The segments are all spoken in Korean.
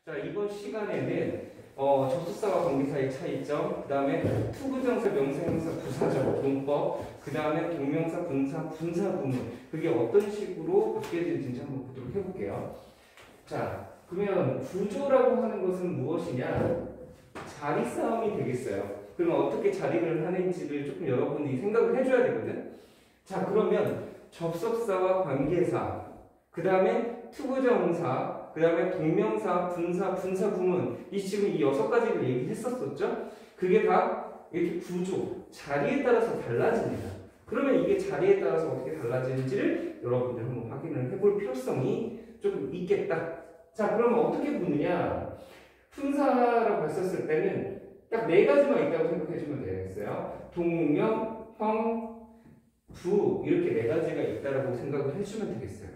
자, 이번 시간에는 접속사와 관계사의 차이점, 그 다음에 투부정사, 명사형사, 부사적, 문법, 그 다음에 동명사, 분사, 분사구문, 그게 어떤 식으로 바뀌어지는지 한번 보도록 해볼게요. 자, 그러면 구조라고 하는 것은 무엇이냐? 자리 싸움이 되겠어요. 그러면 어떻게 자리를 하는지를 조금 여러분이 생각을 해줘야 되거든. 자, 그러면 접속사와 관계사, 그 다음에 투부정사, 그 다음에 동명사, 분사, 분사구문, 지금 이 6가지를 얘기했었었죠? 그게 다 이렇게 구조, 자리에 따라서 달라집니다. 그러면 이게 자리에 따라서 어떻게 달라지는지를 여러분들 한번 확인을 해볼 필요성이 조금 있겠다. 자, 그러면 어떻게 보느냐? 분사라고 했었을 때는 딱 4가지만 있다고 생각해주면 되겠어요. 동명, 형, 부, 이렇게 4가지가 있다라고 생각을 해주면 되겠어요.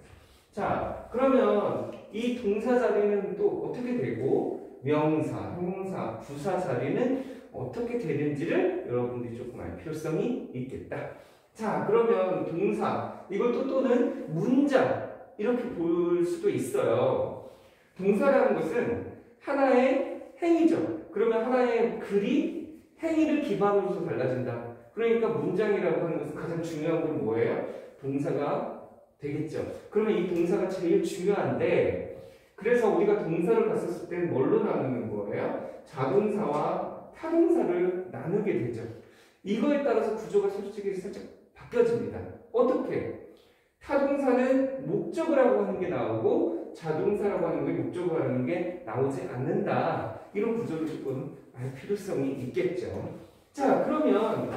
자, 그러면 이 동사 자리는 또 어떻게 되고 명사, 형용사, 부사 자리는 어떻게 되는지를 여러분들이 조금 알 필요성이 있겠다. 자, 그러면 동사, 이걸 또는 문장 이렇게 볼 수도 있어요. 동사라는 것은 하나의 행위죠. 그러면 하나의 글이 행위를 기반으로서 달라진다. 그러니까 문장이라고 하는 것은 가장 중요한 건 뭐예요? 동사가 되겠죠. 그러면 이 동사가 제일 중요한데, 그래서 우리가 동사를 봤었을 때 뭘로 나누는 거예요? 자동사와 타동사를 나누게 되죠. 이거에 따라서 구조가 솔직히 살짝 바뀌어집니다. 어떻게? 타동사는 목적을 하고 하는 게 나오고 자동사라고 하는 게 목적을 하는 게 나오지 않는다. 이런 구조를 조금 알 필요성이 있겠죠. 자, 그러면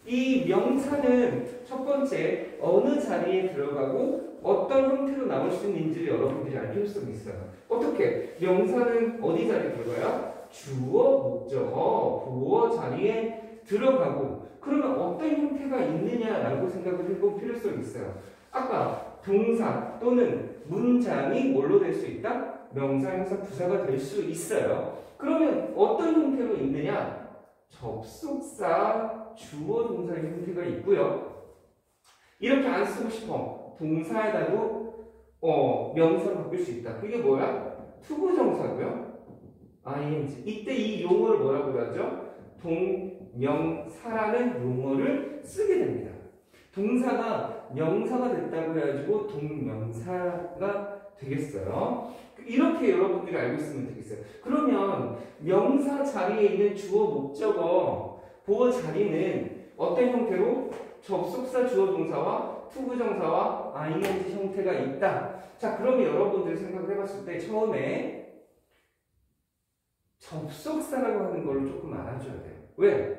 이 명사는 첫 번째 어느 자리에 들어가고 어떤 형태로 나올 수 있는지를 여러분들이 알 필요성이 있어요. 어떻게? 명사는 어디 자리에 들어가요? 주어, 목적어, 보어 자리에 들어가고, 그러면 어떤 형태가 있느냐라고 생각을 해볼 필요성이 있어요. 아까 동사 또는 문장이 뭘로 될 수 있다? 명사, 형사, 부사가 될 수 있어요. 그러면 어떤 형태로 있느냐? 접속사, 주어, 동사의 형태가 있고요. 이렇게 안 쓰고 싶어. 동사에다도 명사로 바꿀 수 있다. 그게 뭐야? 투부정사고요. ing. 이때 이 용어를 뭐라고 하죠? 동명사라는 용어를 쓰게 됩니다. 동사가 명사가 됐다고 해가지고 동명사가 되겠어요. 이렇게 여러분들이 알고 있으면 되겠어요. 그러면 명사 자리에 있는 주어, 목적어, 보어 자리는 어떤 형태로? 접속사, 주어, 동사와 투부정사와 ing 형태가 있다. 자, 그러면 여러분들이 생각을 해봤을 때 처음에 접속사라고 하는 걸 조금 알아줘야 돼요. 왜?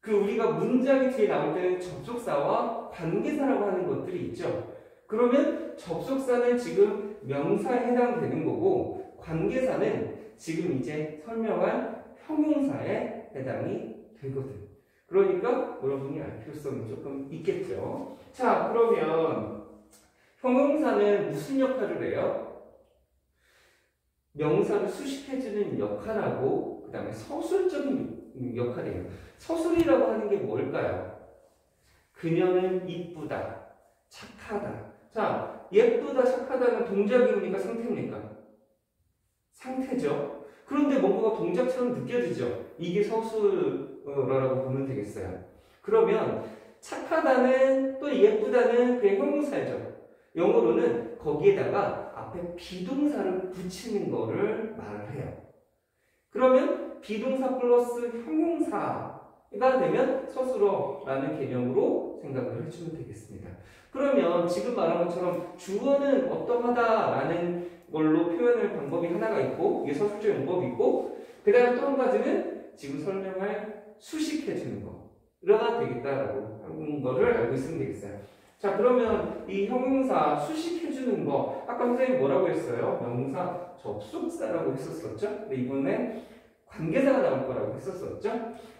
우리가 문장이 뒤에 나올 때는 접속사와 관계사라고 하는 것들이 있죠. 그러면 접속사는 지금 명사에 해당되는 거고, 관계사는 지금 이제 설명한 형용사에 해당이 되거든. 그러니까 여러분이 알 필요성이 조금 있겠죠. 자, 그러면 형용사는 무슨 역할을 해요? 명사를 수식해주는 역할하고, 그 다음에 서술적인 역할이에요. 서술이라고 하는 게 뭘까요? 그녀는 이쁘다, 착하다. 자, 예쁘다, 착하다는 동작입니까? 상태입니까? 상태죠. 그런데 뭔가가 동작처럼 느껴지죠. 이게 서술어라고 보면 되겠어요. 그러면 착하다는 또 예쁘다는 그냥 형용사죠. 영어로는 거기에다가 앞에 비동사를 붙이는 거를 말을 해요. 그러면 비동사 플러스 형용사가 되면 서술어라는 개념으로 생각을 해주면 되겠습니다. 그러면 지금 말한 것처럼 주어는 어떠하다라는 걸로 표현할 방법이 하나가 있고, 이게 서술적 용법이 있고, 그 다음에 또 한 가지는 지금 설명할 수식해주는 거가 되겠다라고 하는 거를 알고 있으면 되겠어요. 자, 그러면 이 형용사 수식해주는 거, 아까 선생님이 뭐라고 했어요? 명사 접속사라고 했었었죠? 근데 이번에 관계사가 나올 거라고 했었었죠?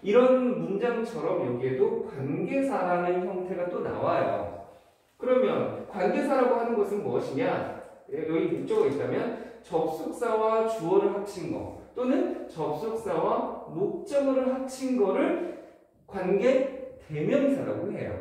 이런 문장처럼 여기에도 관계사라는 형태가 또 나와요. 그러면 관계사라고 하는 것은 무엇이냐? 여기 목적어가 있다면 접속사와 주어를 합친 거, 또는 접속사와 목적어를 합친 거를 관계 대명사라고 해요.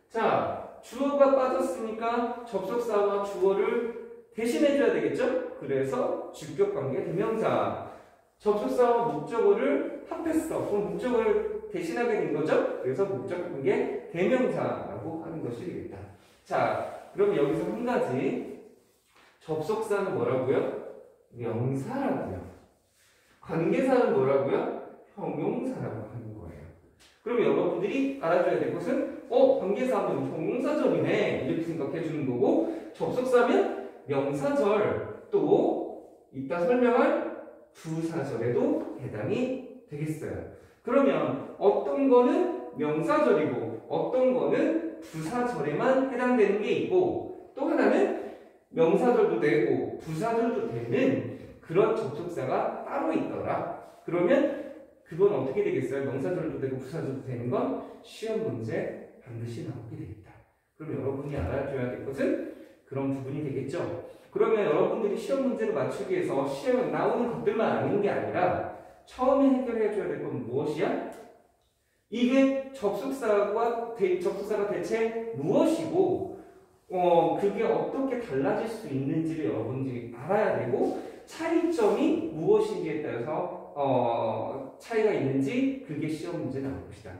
자, 주어가 빠졌으니까 접속사와 주어를 대신해줘야 되겠죠? 그래서 주격관계 대명사. 접속사와 목적어를 합했어. 그럼 목적어를 대신하게 된 거죠? 그래서 목적관계 대명사라고 하는 것이 되겠다. 자, 그럼 여기서 한 가지. 접속사는 뭐라고요? 명사라고요. 관계사는 뭐라고요? 형용사라고 하는 거예요. 그럼 여러분들이 알아줘야 될 것은 관계사면 형용사절이네 이렇게 생각해 주는 거고, 접속사면 명사절, 또 이따 설명할 부사절에도 해당이 되겠어요. 그러면 어떤 거는 명사절이고 어떤 거는 부사절에만 해당되는 게 있고, 또 하나는 명사절도 되고 부사절도 되는 그런 접속사가 따로 있더라. 그러면 그건 어떻게 되겠어요? 명사절도 되고 부사절도 되는 건 시험 문제 반드시 나오게 되겠다. 그럼 여러분이 알아줘야 될 것은 그런 부분이 되겠죠. 그러면 여러분들이 시험 문제를 맞추기 위해서 시험에 나오는 것들만 아는 게 아니라 처음에 해결해 줘야 될 건 무엇이야? 이게 접속사가 대체 무엇이고 그게 어떻게 달라질 수 있는지를 여러분들이 알아야 되고, 차이점이 무엇인지에 따라서 차이가 있는지 그게 시험 문제 나올 것이다.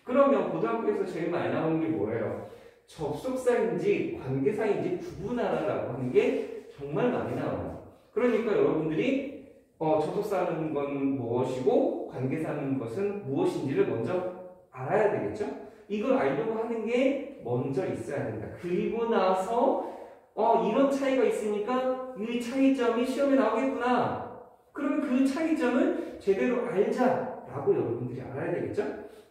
그러면 고등학교에서 제일 많이 나오는 게 뭐예요? 접속사인지 관계사인지 구분하라고 하는 게 정말 많이 나와요. 그러니까 여러분들이 접속사는 건 무엇이고 관계사는 것은 무엇인지를 먼저 알아야 되겠죠? 이걸 알려고 하는 게 먼저 있어야 된다. 그리고 나서 이런 차이가 있으니까 이 차이점이 시험에 나오겠구나. 그러면 그 차이점을 제대로 알자라고 여러분들이 알아야 되겠죠?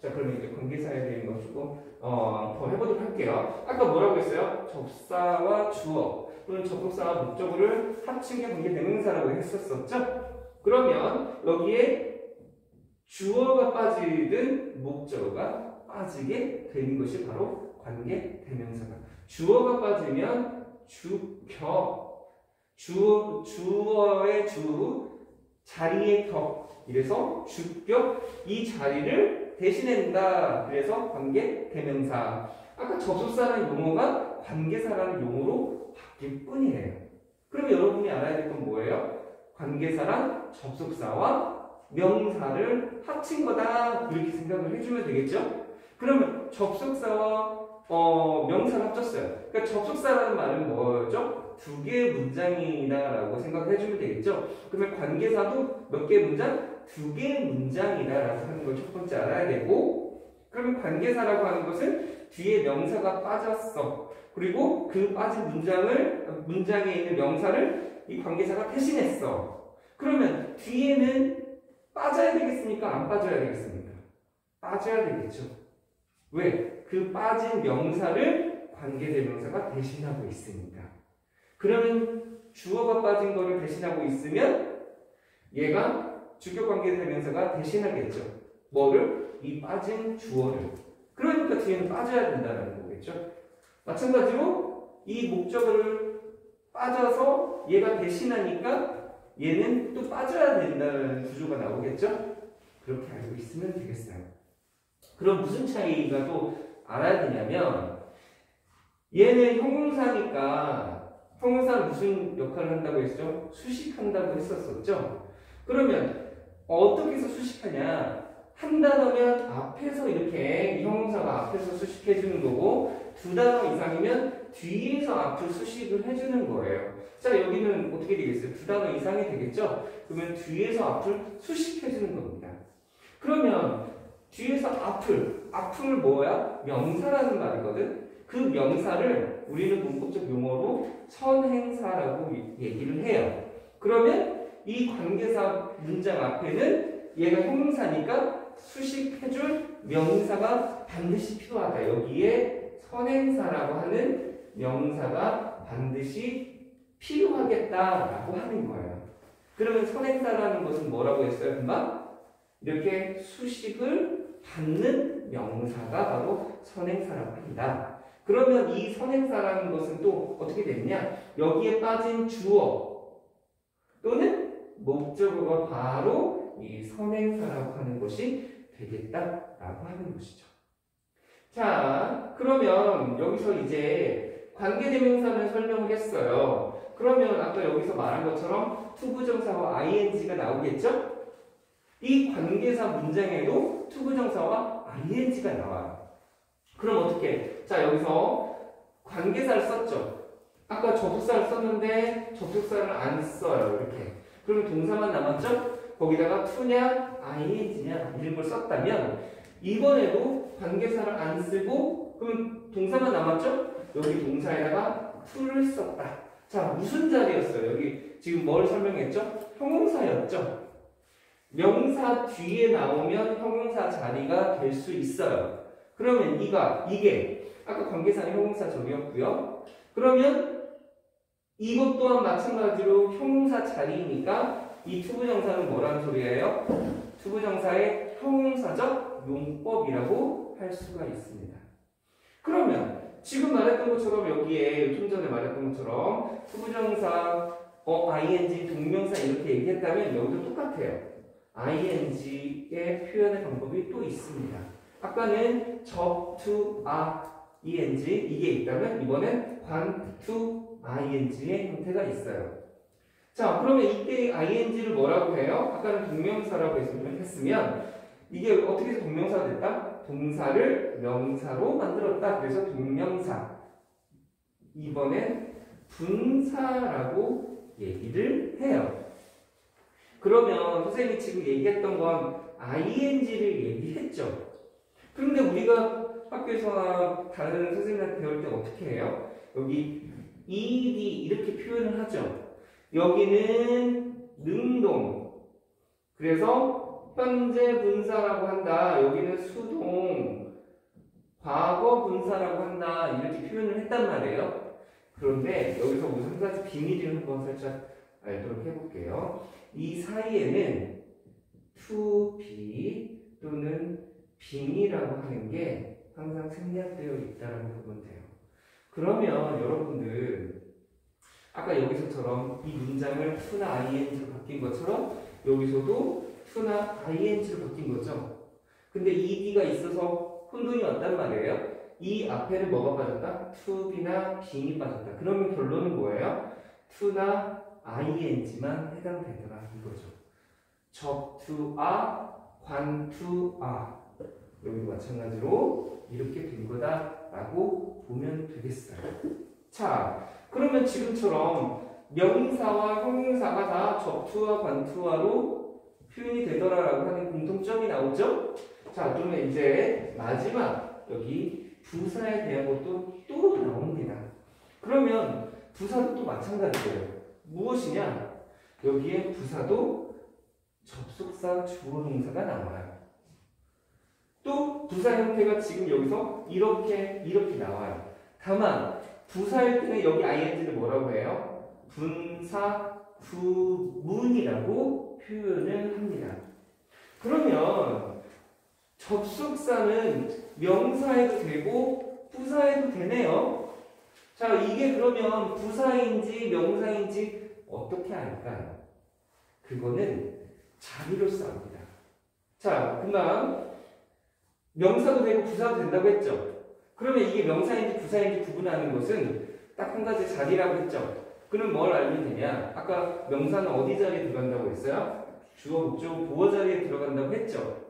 자, 그러면 이제 관계사에 대한 거 조금 더 해보도록 할게요. 아까 뭐라고 했어요? 접사와 주어 또는 접속사와 목적어를 합친 게 관계대명사라고 했었었죠? 그러면 여기에 주어가 빠지든 목적어가 빠지게 되는 것이 바로 관계대명사다. 주어가 빠지면 주어의 주, 자리의 격, 이래서 주격, 이 자리를 대신한다. 그래서 관계대명사. 아까 접속사라는 용어가 관계사라는 용어로 바뀔 뿐이에요. 그럼 여러분이 알아야 될 건 뭐예요? 관계사랑 접속사와 명사를 합친 거다. 이렇게 생각을 해주면 되겠죠? 그러면 접속사와 명사를 합쳤어요. 그러니까 접속사라는 말은 뭐죠? 두 개의 문장이다라고 생각해 주면 되겠죠? 그러면 관계사도 몇 개의 문장? 두 개의 문장이다라고 하는 걸 첫 번째 알아야 되고, 그러면 관계사라고 하는 것은 뒤에 명사가 빠졌어. 그리고 그 빠진 문장에 있는 명사를 이 관계사가 대신했어. 그러면 뒤에는 빠져야 되겠습니까? 안 빠져야 되겠습니까? 빠져야 되겠죠. 왜? 그 빠진 명사를 관계대명사가 대신하고 있으니까. 그러면 주어가 빠진 거를 대신하고 있으면 얘가 주격관계대명사가 대신하겠죠. 뭐를? 이 빠진 주어를. 그러니까 뒤에는 빠져야 된다는 거겠죠. 마찬가지로 이 목적어를 빠져서 얘가 대신하니까 얘는 또 빠져야 된다는 구조가 나오겠죠. 그렇게 알고 있으면 되겠어요. 그럼 무슨 차이가 또 알아야 되냐면, 얘는 형용사니까 형용사는 무슨 역할을 한다고 했죠? 수식한다고 했었었죠. 그러면 어떻게 해서 수식하냐? 한 단어면 앞에서 이렇게 이 형용사가 앞에서 수식해 주는 거고, 두 단어 이상이면 뒤에서 앞을 수식을 해주는 거예요. 자, 여기는 어떻게 되겠어요? 두 단어 이상이 되겠죠? 그러면 뒤에서 앞을 수식해 주는 겁니다. 그러면 뒤에서 앞을 뭐야? 명사라는 말이거든. 그 명사를 우리는 문법적 용어로 선행사라고 얘기를 해요. 그러면 이 관계사 문장 앞에는 얘가 형용사니까 수식해줄 명사가 반드시 필요하다. 여기에 선행사라고 하는 명사가 반드시 필요하겠다라고 하는 거예요. 그러면 선행사라는 것은 뭐라고 했어요? 금방 이렇게 수식을 받는 명사가 바로 선행사라고 합니다. 그러면 이 선행사라는 것은 또 어떻게 되느냐? 여기에 빠진 주어 또는 목적어가 바로 이 선행사라고 하는 것이 되겠다라고 하는 것이죠. 자, 그러면 여기서 이제 관계대명사는 설명을 했어요. 그러면 아까 여기서 말한 것처럼 투부정사와 ing가 나오겠죠? 이 관계사 문장에도 투부정사와 ing가 나와요. 그럼 어떻게? 자, 여기서 관계사를 썼죠. 아까 접속사를 썼는데 접속사를 안 써요. 이렇게. 그러면 동사만 남았죠? 거기다가 to냐, ing냐 이런 걸 썼다면 이번에도 관계사를 안 쓰고 그러면 동사만 남았죠? 여기 동사에다가 to를 썼다. 자, 무슨 자리였어요? 여기 지금 뭘 설명했죠? 형용사였죠? 명사 뒤에 나오면 형용사 자리가 될 수 있어요. 그러면 이게 아까 관계사는 형용사 적이었고요. 그러면 이것 또한 마찬가지로 형용사 자리이니까 이 투부정사는 뭐라는 소리예요? 투부정사의 형용사적 용법이라고 할 수가 있습니다. 그러면 지금 말했던 것처럼 여기에 좀 전에 말했던 것처럼 투부정사, ing, 동명사 이렇게 얘기했다면 여기도 똑같아요. ing의 표현의 방법이 또 있습니다. 아까는 적, to, ing 이게 있다면 이번엔 관, to, ing의 형태가 있어요. 자, 그러면 이때 ing를 뭐라고 해요? 아까는 동명사라고 했으면 이게 어떻게 해서 동명사가 됐다? 동사를 명사로 만들었다. 그래서 동명사. 이번엔 분사라고 얘기를 해요. 그러면 선생님이 지금 얘기했던 건 ing를 얘기했죠. 그런데 우리가 학교에서나 다른 선생님한테 배울 때 어떻게 해요? 여기 ed 이렇게 표현을 하죠. 여기는 능동. 그래서 현재 분사라고 한다. 여기는 수동. 과거 분사라고 한다. 이렇게 표현을 했단 말이에요. 그런데 여기서 우리 한 가지 비밀을 한번 살짝 알도록 해볼게요. 이 사이에는 to be 또는 being이라고 하는 게 항상 생략되어 있다고 보면 돼요. 그러면 여러분들 아까 여기서처럼 이 문장을 to나 ing로 바뀐 것처럼 여기서도 to나 ing로 바뀐 거죠. 근데 ed가 있어서 혼돈이 왔단 말이에요. 이 앞에는 뭐가 빠졌다? to be나 being이 빠졌다. 그러면 결론은 뭐예요? to나 ing만 해당되더라 이거죠. 적 to 관 to 여기도 마찬가지로 이렇게 된 거다라고 보면 되겠어요. 자, 그러면 지금처럼 명사와 형용사가 다 적투와 관투와로 표현이 되더라라고 하는 공통점이 나오죠? 자, 그러면 이제 마지막 여기 부사에 대한 것도 또 나옵니다. 그러면 부사도 또 마찬가지예요. 무엇이냐? 여기에 부사도 접속사 주어 동사가 나와요. 또 부사 형태가 지금 여기서 이렇게 나와요. 다만 부사일 때는 여기 ing를 뭐라고 해요? 분사 구문이라고 표현을 합니다. 그러면 접속사는 명사에도 되고 부사에도 되네요. 자, 이게 그러면 부사인지 명사인지 어떻게 알까요? 그거는 자리로 싸웁니다. 자, 금방 명사도 되고 부사도 된다고 했죠. 그러면 이게 명사인지 부사인지 구분하는 것은 딱 한 가지 자리라고 했죠. 그럼 뭘 알면 되냐? 아까 명사는 어디 자리에 들어간다고 했어요? 주어, 목적, 보어 자리에 들어간다고 했죠.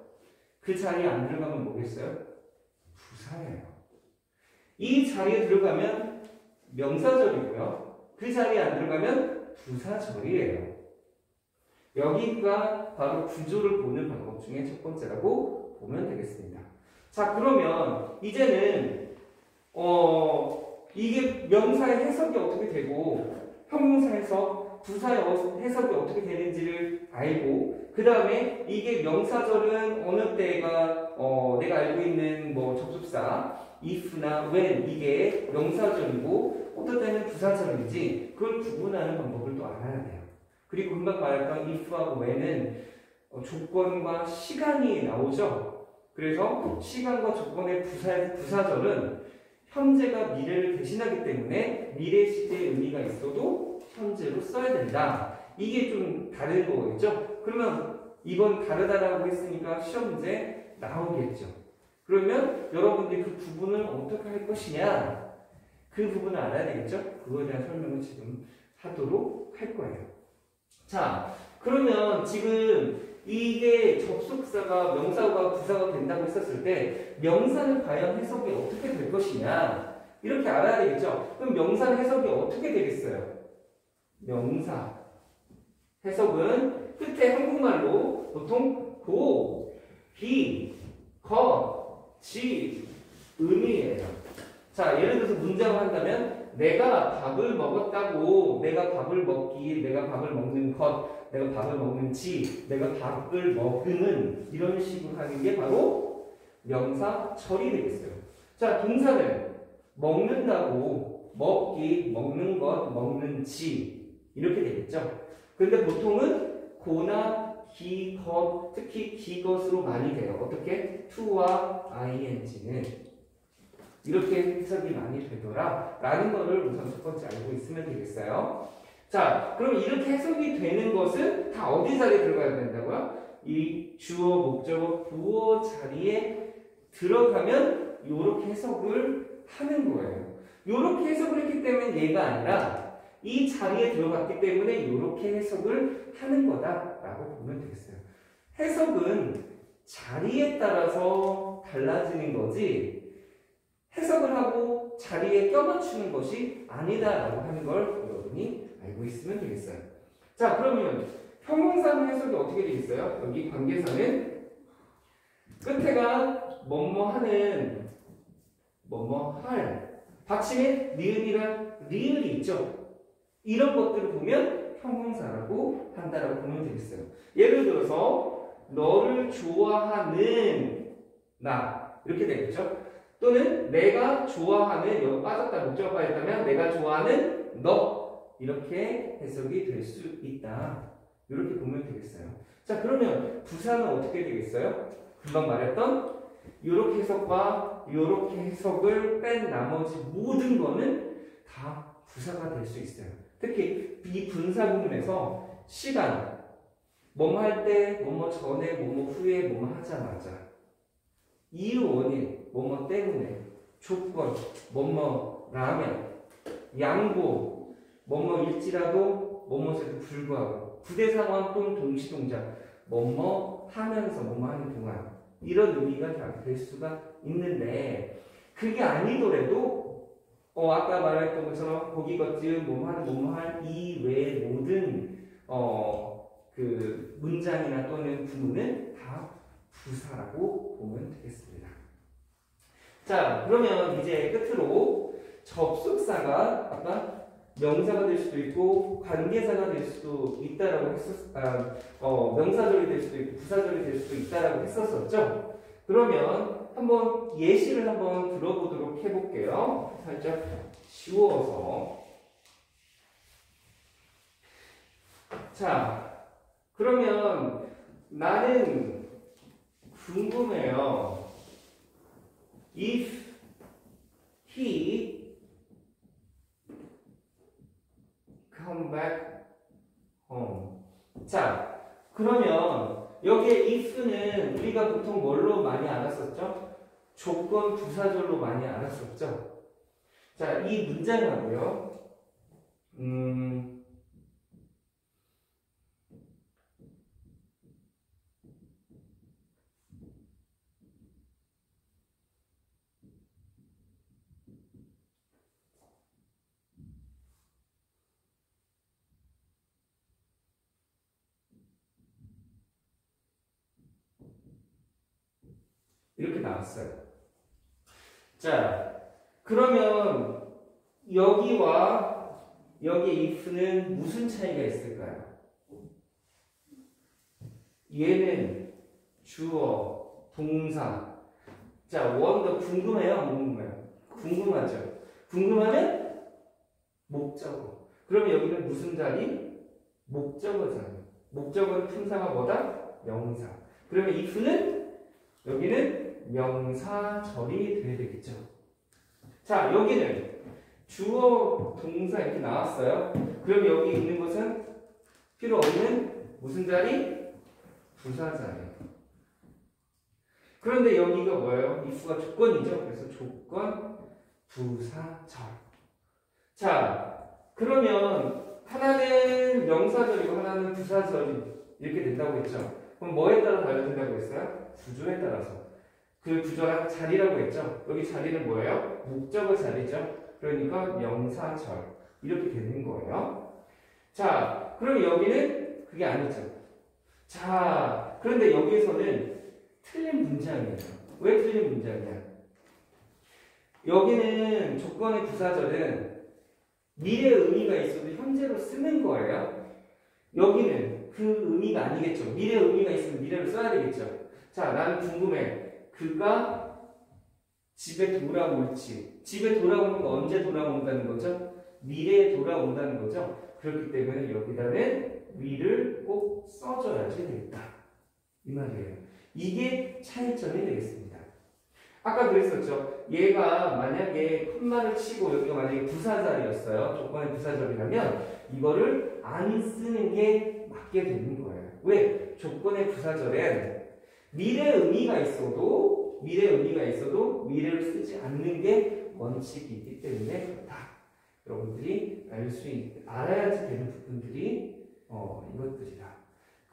그 자리에 안 들어가면 뭐겠어요? 부사예요. 이 자리에 들어가면 명사절이고요. 그 자리에 안 들어가면 부사절이에요. 여기가 바로 구조를 보는 방법 중에 첫 번째라고 보면 되겠습니다. 자, 그러면 이제는 이게 명사의 해석이 어떻게 되고 형용사 해석, 부사의 해석이 어떻게 되는지를 알고 그 다음에 이게 명사절은 어느 때가 내가 알고 있는 뭐 접속사 if나 when 이게 명사절이고 어떨 때는 부사절인지 그걸 구분하는 방법을 또 알아야 돼요. 그리고 금방 말했던 if하고 when은 조건과 시간이 나오죠. 그래서 시간과 조건의 부사절은 현재가 미래를 대신하기 때문에 미래 시제의 의미가 있어도 현재로 써야 된다. 이게 좀 다른 거겠죠? 그러면 이번 다르다라고 했으니까 시험 문제 나오겠죠. 그러면 여러분들이 그 부분을 어떻게 할 것이냐? 그 부분을 알아야 되겠죠? 그거에 대한 설명을 지금 하도록 할 거예요. 자, 그러면 지금 이게 접속사가 명사가 부사가 된다고 했었을 때 명사는 과연 해석이 어떻게 될 것이냐 이렇게 알아야 되겠죠. 그럼 명사는 해석이 어떻게 되겠어요? 명사 해석은 끝에 한국말로 보통 고, 비, 거, 지, 음이에요. 자, 예를 들어서 문장을 한다면 내가 밥을 먹었다고, 내가 밥을 먹기, 내가 밥을 먹는 것, 내가 밥을 먹는 지, 내가 밥을 먹으면 이런 식으로 하는 게 바로 명사절이 되겠어요. 자, 동사는 먹는다고, 먹기, 먹는 것, 먹는 지 이렇게 되겠죠. 근데 보통은 고나 기, 것, 특히 기것으로 많이 돼요. 어떻게? to와 ing는 이렇게 해석이 많이 되더라 라는 거를 우선 첫 번째 알고 있으면 되겠어요. 자, 그럼 이렇게 해석이 되는 것은 다 어디 자리에 들어가야 된다고요? 이 주어, 목적어, 부어 자리에 들어가면 이렇게 해석을 하는 거예요. 이렇게 해석을 했기 때문에 얘가 아니라 이 자리에 들어갔기 때문에 이렇게 해석을 하는 거다라고 보면 되겠어요. 해석은 자리에 따라서 달라지는 거지 해석을 하고 자리에 껴맞추는 것이 아니다라고 하는 걸 여러분이 알고 있으면 되겠어요. 자, 그러면 형용사는 해석이 어떻게 되겠어요? 여기 관계사는 끝에가 뭐뭐하는 뭐뭐할 받침에 니은이란 리을이 있죠. 이런 것들을 보면 형용사라고 한다라고 보면 되겠어요. 예를 들어서 너를 좋아하는 나 이렇게 되겠죠. 또는 내가 좋아하는 여기 빠졌다 목적어 빠졌다면 내가 좋아하는 너 이렇게 해석이 될 수 있다. 이렇게 보면 되겠어요. 자, 그러면 부사는 어떻게 되겠어요? 금방 말했던 이렇게 해석과 이렇게 해석을 뺀 나머지 모든 거는 다 부사가 될 수 있어요. 특히 이 분사 부분에서 시간, 뭐뭐 할 때, 뭐뭐 전에, 뭐뭐 후에, 뭐뭐 하자마자 이유 원인, 뭐뭐 때문에, 조건, 뭐뭐라면, 양보, 뭐뭐일지라도, 뭐뭐에도 불구하고, 부대 상황 또는 동시 동작, 뭐뭐 하면서, 뭐뭐 하는 동안 이런 의미가 될 수가 있는데 그게 아니더라도 아까 말했던 것처럼 거기 것쯤 뭐뭐 할 이 외의 모든 그 문장이나 또는 구문은 다 부사라고 보면 되겠습니다. 자, 그러면 이제 끝으로 접속사가 아까 명사가 될 수도 있고 관계사가 될 수도 있다라고 명사절이 될 수도 있고 부사절이 될 수도 있다라고 했었었죠. 그러면 한번 예시를 한번 들어보도록 해볼게요. 살짝 쉬워서. 자, 그러면 나는 궁금해요. If he come back home. 자, 그러면 여기에 if는 우리가 보통 뭘로 많이 알았었죠? 조건 부사절로 많이 알았었죠? 자, 이 문장하고요. 이렇게 나왔어요. 자, 그러면 여기와 여기의 if는 무슨 차이가 있을까요? 얘는 주어, 동사. 자, 원더 궁금해요? 안 궁금해요? 궁금하죠? 궁금하면 목적어. 그러면 여기는 무슨 자리? 목적어 자리. 목적어는 품사가 뭐다? 명사. 그러면 if는 여기는 명사절이 돼야 되겠죠. 자, 여기는 주어, 동사 이렇게 나왔어요. 그럼 여기 있는 것은 필요 없는 무슨 자리? 부사 자리. 그런데 여기가 뭐예요? if가 조건이죠. 그래서 조건, 부사절. 자, 그러면 하나는 명사절이고 하나는 부사절이 이렇게 된다고 했죠. 그럼 뭐에 따라 달라진다고 했어요? 구조에 따라서. 그 구조랑 자리라고 했죠. 여기 자리는 뭐예요? 목적어 자리죠. 그러니까 명사절 이렇게 되는 거예요. 자, 그럼 여기는 그게 아니죠. 자, 그런데 여기에서는 틀린 문장이에요. 왜 틀린 문장이야? 여기는 조건의 부사절은 미래 의미가 있어도 현재로 쓰는 거예요. 여기는 그 의미가 아니겠죠. 미래 의미가 있으면 미래로 써야 되겠죠. 자, 나는 궁금해. 그가 집에 돌아올지. 집에 돌아오는 거 언제 돌아온다는 거죠? 미래에 돌아온다는 거죠. 그렇기 때문에 여기다는 위를 꼭 써줘야지 되겠다. 이 말이에요. 이게 차이점이 되겠습니다. 아까 그랬었죠. 얘가 만약에 콤마를 치고 여기가 만약에 부사절이었어요. 조건의 부사절이라면 이거를 안 쓰는 게 맞게 되는 거예요. 왜? 조건의 부사절엔 미래 의미가 있어도 미래를 쓰지 않는 게 원칙이 있기 때문에 그렇다. 여러분들이 알아야지 되는 부분들이 이것들이다.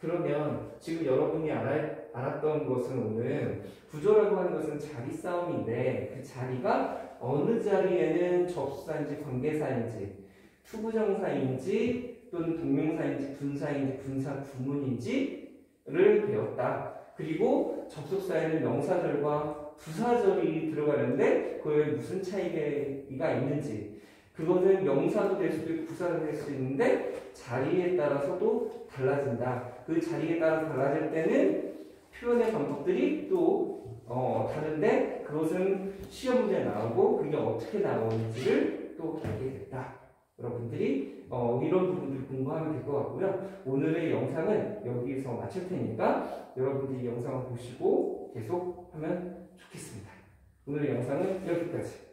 그러면 지금 여러분이 알았던 것은 오늘 구조라고 하는 것은 자리 싸움인데 그 자리가 어느 자리에는 접수사인지 관계사인지 투부정사인지 또는 동명사인지 분사인지 분사 구문인지를 배웠다. 그리고 접속사에는 명사절과 부사절이 들어가는데 그에 무슨 차이가 있는지 그것은 명사도 될 수도 있고 부사도 될 수 있는데 자리에 따라서도 달라진다. 그 자리에 따라서 달라질 때는 표현의 방법들이 또 다른데 그것은 시험 문제에 나오고 그게 어떻게 나오는지를 또 알게 됐다. 여러분들이 이런 부분들 공부하면 될 것 같고요. 오늘의 영상은 여기서 마칠 테니까 여러분들이 영상을 보시고 계속 하면 좋겠습니다. 오늘의 영상은 여기까지.